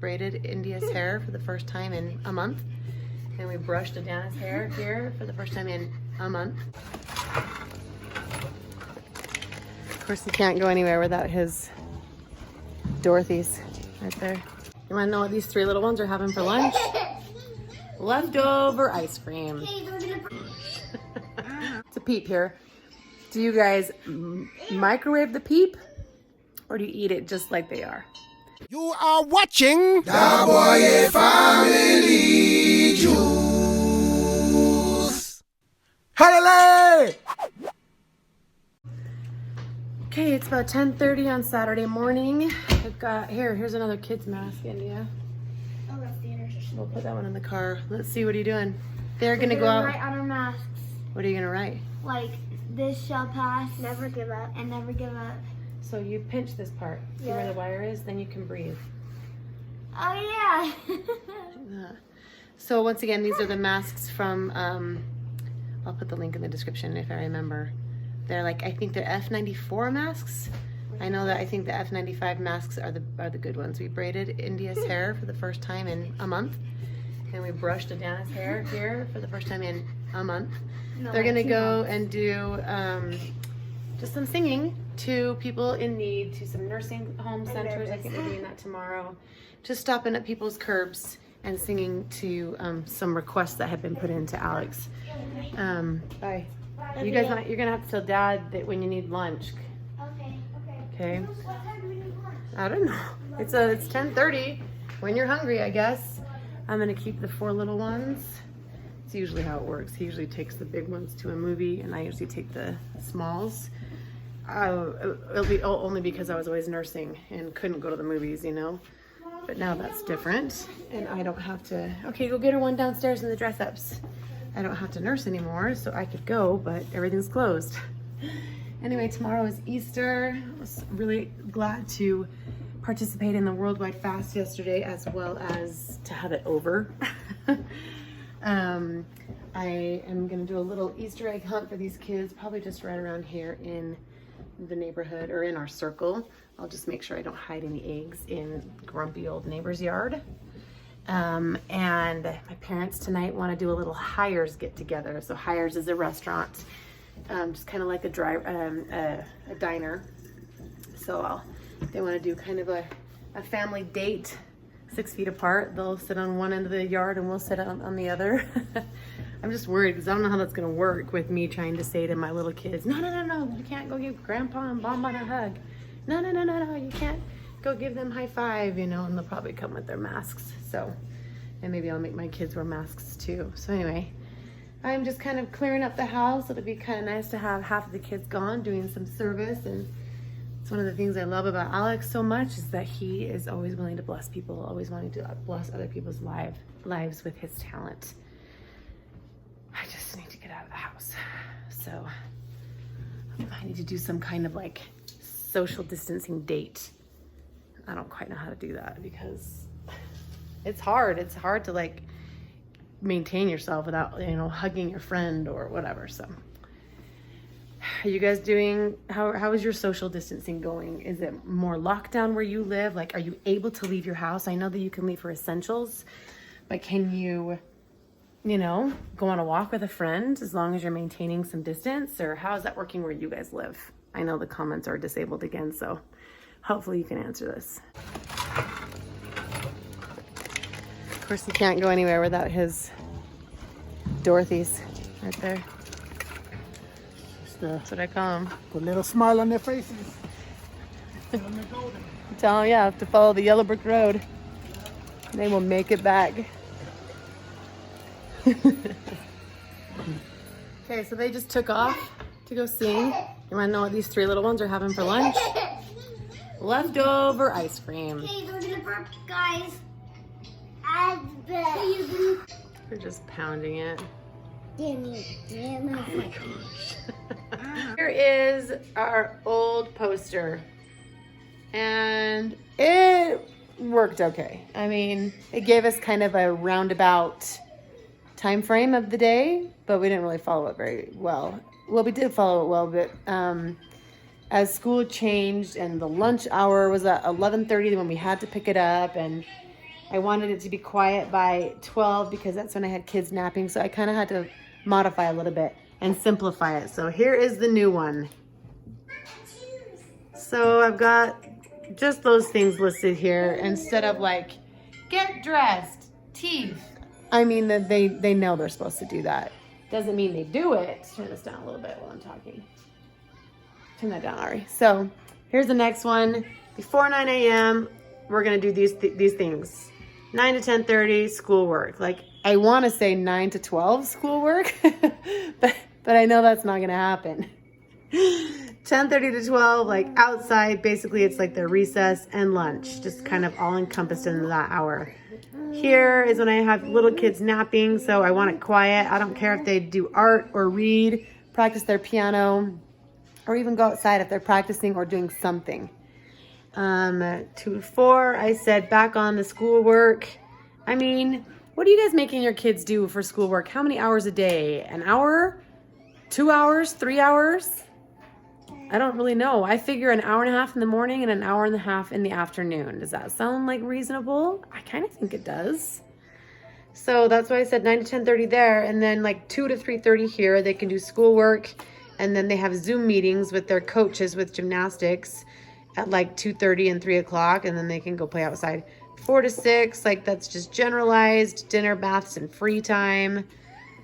Braided India's hair for the first time in a month. And we brushed Adana's hair here for the first time in a month. Of course, he can't go anywhere without his Dorothy's right there. You wanna know what these three little ones are having for lunch? Leftover ice cream. It's a Peep here. Do you guys microwave the Peep or do you eat it just like they are? You are watching Juliejboye Family Juice. Hallelujah! Okay, it's about 10:30 on Saturday morning. I've got, here's another kid's mask, India. Oh, that's the intersection. We'll put that one in the car. Let's see, what are you doing? They're gonna go out. Write on our masks. What are you gonna write? Like, this shall pass. Never give up. And never give up. So you pinch this part, see where the wire is, then you can breathe. Oh, yeah. So once again, these are the masks from, I'll put the link in the description if I remember. They're like, I think they're F94 masks. I know that I think the F95 masks are the good ones. We braided India's hair for the first time in a month. And we brushed Adana's hair here for the first time in a month. No, They're gonna go months. and do just some singing to people in need, to some nursing home centers. I think we're doing that tomorrow. Just stopping at people's curbs and singing to some requests that have been put into Alex. Bye. You guys, you're gonna have to tell Dad that when you need lunch. Okay. Okay. What time do we need lunch? I don't know. It's 10:30. When you're hungry, I guess. I'm gonna keep the four little ones. It's usually how it works. He usually takes the big ones to a movie, and I usually take the smalls. It'll be only because I was always nursing and couldn't go to the movies, you know. But now that's different, and I don't have to. Okay, go get her one downstairs in the dress-ups. I don't have to nurse anymore, so I could go, but everything's closed. Anyway, tomorrow is Easter. I was really glad to participate in the worldwide fast yesterday, as well as to have it over. I am gonna do a little Easter egg hunt for these kids, probably just right around here in the neighborhood or in our circle. I'll just make sure I don't hide any eggs in grumpy old neighbor's yard. And my parents tonight want to do a little Hires get together. So Hires is a restaurant, just kind of like a diner. So they want to do kind of a family date, 6 feet apart. They'll sit on one end of the yard and we'll sit on the other. I'm just worried because I don't know how that's going to work with me trying to say to my little kids, no, you can't go give Grandpa and Bonbon a hug. No, you can't go give them high five, you know, and they'll probably come with their masks. So, and maybe I'll make my kids wear masks too. So anyway, I'm just kind of clearing up the house. It'll be kind of nice to have half of the kids gone doing some service. And it's one of the things I love about Alex so much is that he is always willing to bless people, always wanting to bless other people's lives with his talent. I just need to get out of the house. So I need to do some kind of like social distancing date. I don't quite know how to do that because it's hard. It's hard to like maintain yourself without, you know, hugging your friend or whatever. So are you guys doing, how is your social distancing going? Is it more lockdown where you live? Like, are you able to leave your house? I know that you can leave for essentials, but can you know, go on a walk with a friend as long as you're maintaining some distance? Or how is that working where you guys live? I know the comments are disabled again, so hopefully you can answer this. Of course, he can't go anywhere without his Dorothy's right there. That's what I call them. Put a little smile on their faces. Tell them, yeah, have to follow the yellow brick road. They will make it back. Okay, so they just took off to go sing. You want to know what these three little ones are having for lunch? Leftover ice cream. Okay, they're gonna burp, guys. They're just pounding it. Here is our old poster. And it worked okay. I mean, it gave us kind of a roundabout time frame of the day, but we didn't really follow it very well. Well, we did follow it well, but as school changed and the lunch hour was at 11:30 when we had to pick it up, and I wanted it to be quiet by 12 because that's when I had kids napping. So I kind of had to modify a little bit and simplify it. So here is the new one. So I've got just those things listed here instead of like, get dressed, teeth. I mean that they know they're supposed to do that. Doesn't mean they do it. Turn this down a little bit while I'm talking. Turn that down, Ari. So here's the next one. Before 9 a.m., we're gonna do these things. 9 to 10:30, schoolwork. Like I wanna say 9 to 12 schoolwork, but I know that's not gonna happen. 10:30 to 12, like outside, basically it's like their recess and lunch, just kind of all encompassed in that hour. Here is when I have little kids napping, so I want it quiet. I don't care if they do art or read, practice their piano, or even go outside if they're practicing or doing something. 2 to 4, I said back on the schoolwork. I mean, what are you guys making your kids do for schoolwork? How many hours a day? An hour? 2 hours? 3 hours? I don't really know. I figure an hour and a half in the morning and an hour and a half in the afternoon. Does that sound like reasonable? I kind of think it does. So that's why I said 9 to 10:30 there. And then like 2 to 3:30 here, they can do schoolwork. And then they have Zoom meetings with their coaches with gymnastics at like 2:30 and 3 o'clock. And then they can go play outside. 4 to 6, like that's just generalized. Dinner, baths, and free time.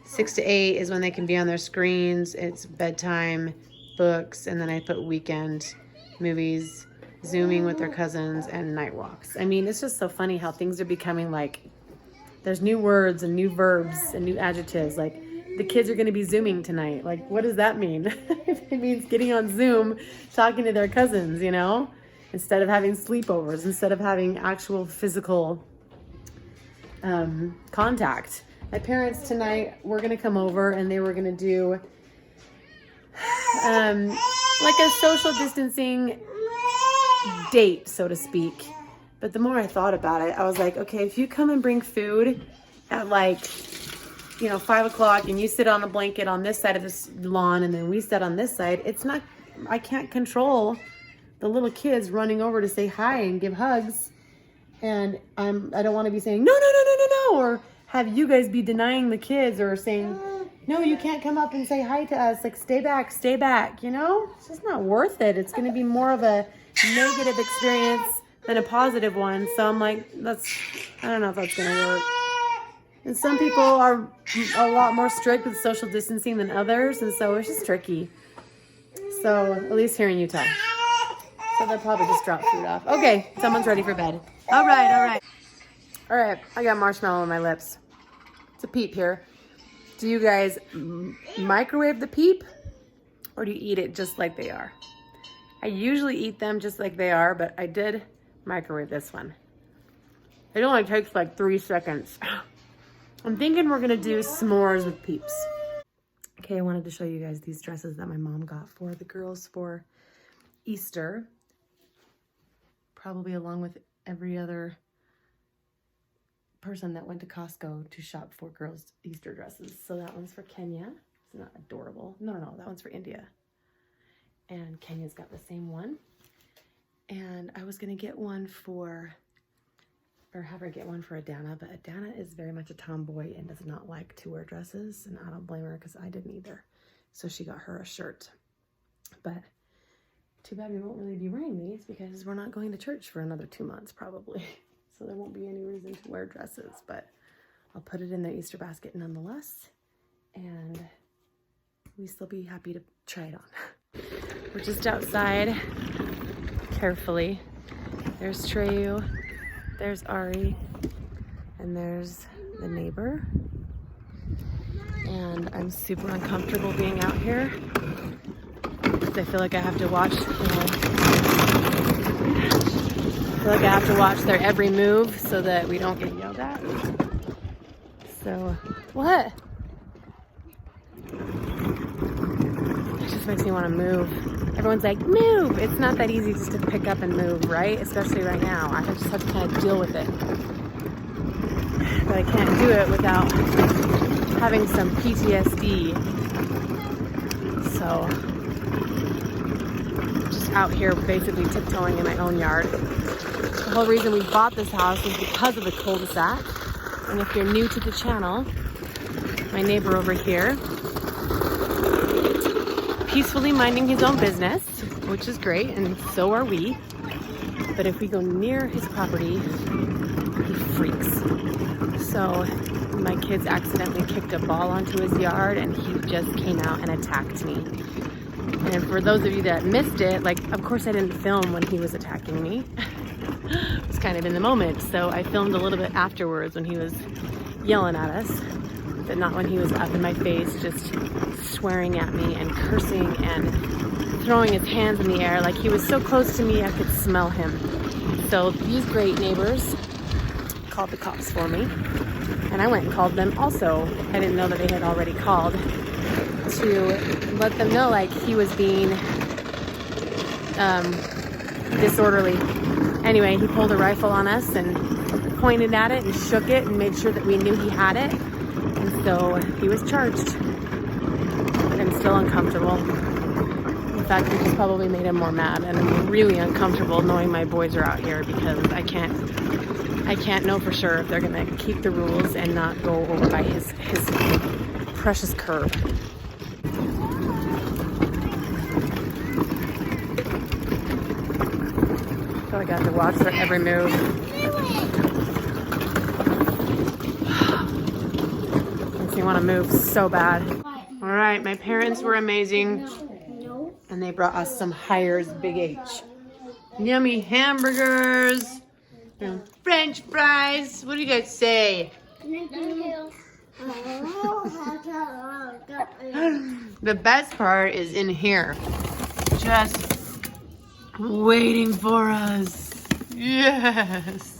6 to 8 is when they can be on their screens. It's bedtime, books, and then I put weekend movies, Zooming with their cousins, and night walks. I mean, it's just so funny how things are becoming like, there's new words and new verbs and new adjectives. Like, the kids are going to be Zooming tonight. Like, what does that mean? It means getting on Zoom, talking to their cousins, you know, instead of having sleepovers, instead of having actual physical contact. My parents tonight were going to come over and they were going to do like a social distancing date, so to speak. But the more I thought about it, I was like, okay, if you come and bring food at like, 5 o'clock and you sit on a blanket on this side of this lawn and then we sit on this side, I can't control the little kids running over to say hi and give hugs. And I don't want to be saying, no, or have you guys be denying the kids or saying, no, you can't come up and say hi to us. Like, stay back, It's just not worth it. It's going to be more of a negative experience than a positive one. So I'm like, I don't know if that's going to work. And some people are a lot more strict with social distancing than others. And so it's just tricky. So at least here in Utah. So they'll probably just drop food off. Okay, someone's ready for bed. All right. I got marshmallow on my lips. It's a Peep here. Do you guys microwave the Peep or do you eat it just like they are? I usually eat them just like they are, but I did microwave this one. It only takes like 3 seconds. I'm thinking we're gonna do s'mores with Peeps. Okay, I wanted to show you guys these dresses that my mom got for the girls for Easter. Probably along with every other person that went to Costco to shop for girls' Easter dresses. So that one's for Kenya. It's not adorable. No, that one's for India. And Kenya's got the same one. And I was gonna get one have her get one for Adana, but Adana is very much a tomboy and does not like to wear dresses, and I don't blame her because I didn't either. So she got her a shirt. But too bad we won't really be wearing these because we're not going to church for another 2 months probably. So there won't be any reason to wear dresses, but I'll put it in the Easter basket nonetheless. And we still be happy to try it on. We're just outside carefully. There's Treyu, there's Ari, and there's the neighbor. And I'm super uncomfortable being out here because I feel like I have to watch, their every move so that we don't get yelled at. So, what? It just makes me want to move. Everyone's like, move! It's not that easy just to pick up and move, right? Especially right now. I just have to kind of deal with it. But I can't do it without having some PTSD. So, just out here basically tiptoeing in my own yard. The whole reason we bought this house is because of the cul-de-sac. And if you're new to the channel, my neighbor over here, peacefully minding his own business, which is great, and so are we. But if we go near his property, he freaks. So my kids accidentally kicked a ball onto his yard and he just came out and attacked me. And for those of you that missed it, like, of course I didn't film when he was attacking me. It was kind of in the moment. So I filmed a little bit afterwards when he was yelling at us, but not when he was up in my face, just swearing at me and cursing and throwing his hands in the air. Like, he was so close to me, I could smell him. So these great neighbors called the cops for me. And I went and called them also. I didn't know that they had already called, to let them know, like, he was being disorderly. Anyway, he pulled a rifle on us and pointed at it and shook it and made sure that we knew he had it. And so he was charged. I'm still uncomfortable. In fact, it just probably made him more mad, and I'm really uncomfortable knowing my boys are out here because I can't know for sure if they're gonna keep the rules and not go over by his precious curb. I feel like I have to watch their every move. Makes me want to move so bad. All right, my parents were amazing, and they brought us some Hires Big H. Yummy hamburgers, and French fries. What do you guys say? The best part is in here, just waiting for us. Yes.